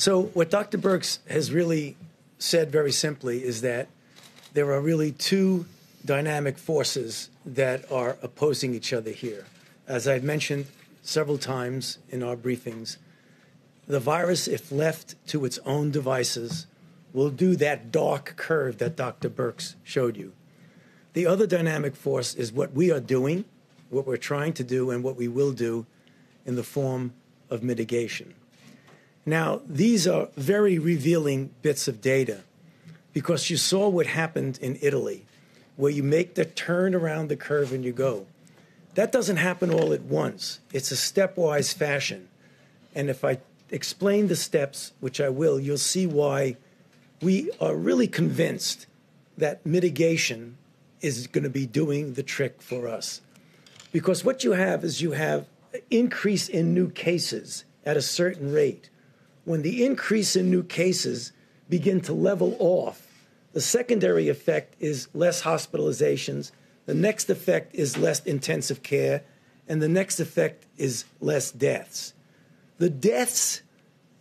So what Dr. Birx has really said very simply is that there are really two dynamic forces that are opposing each other here. As I've mentioned several times in our briefings, the virus, if left to its own devices, will do that dark curve that Dr. Birx showed you. The other dynamic force is what we are doing, what we're trying to do, and what we will do in the form of mitigation. Now, these are very revealing bits of data because you saw what happened in Italy, where you make the turn around the curve and you go. That doesn't happen all at once. It's a stepwise fashion. And if I explain the steps, which I will, you'll see why we are really convinced that mitigation is going to be doing the trick for us. Because what you have is you have an increase in new cases at a certain rate. When the increase in new cases begin to level off, the secondary effect is less hospitalizations, the next effect is less intensive care, and the next effect is less deaths. The deaths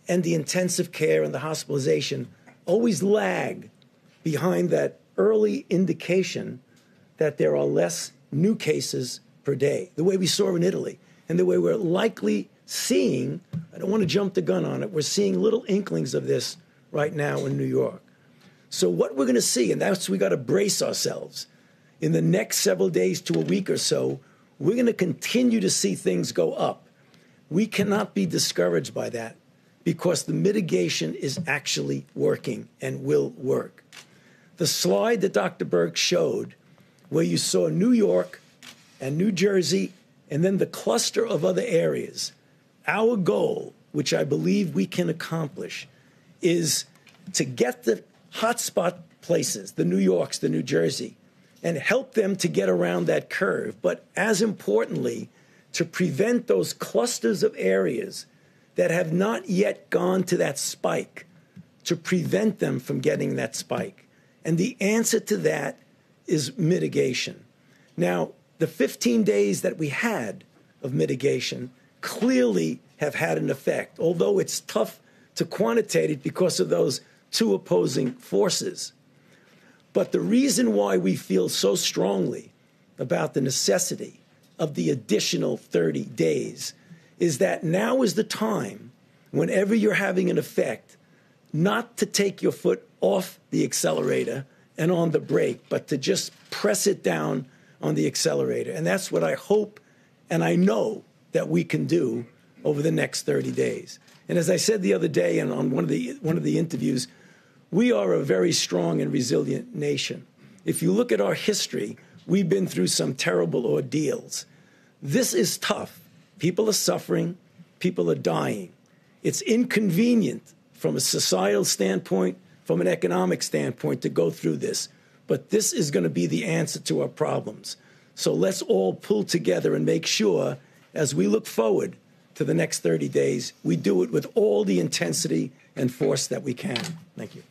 and the intensive care and the hospitalization always lag behind that early indication that there are less new cases per day, the way we saw in Italy, and the way we're likely seeing, I don't want to jump the gun on it, we're seeing little inklings of this right now in New York. So what we're going to see, and that's we got to brace ourselves, in the next several days to a week or so, we're going to continue to see things go up. We cannot be discouraged by that because the mitigation is actually working and will work. The slide that Dr. Birx showed, where you saw New York and New Jersey and then the cluster of other areas, our goal, which I believe we can accomplish, is to get the hotspot places, the New Yorks, the New Jersey, and help them to get around that curve. But as importantly, to prevent those clusters of areas that have not yet gone to that spike, to prevent them from getting that spike. And the answer to that is mitigation. Now, the 15 days that we had of mitigation clearly have had an effect, although it's tough to quantitate it because of those two opposing forces. But the reason why we feel so strongly about the necessity of the additional 30 days is that now is the time, whenever you're having an effect, not to take your foot off the accelerator and on the brake, but to just press it down on the accelerator. And that's what I hope and I know that we can do over the next 30 days. And as I said the other day and on one of the interviews, we are a very strong and resilient nation. If you look at our history, we've been through some terrible ordeals. This is tough. People are suffering. People are dying. It's inconvenient from a societal standpoint, from an economic standpoint, to go through this. But this is going to be the answer to our problems. So let's all pull together and make sure, as we look forward to the next 30 days, we do it with all the intensity and force that we can. Thank you.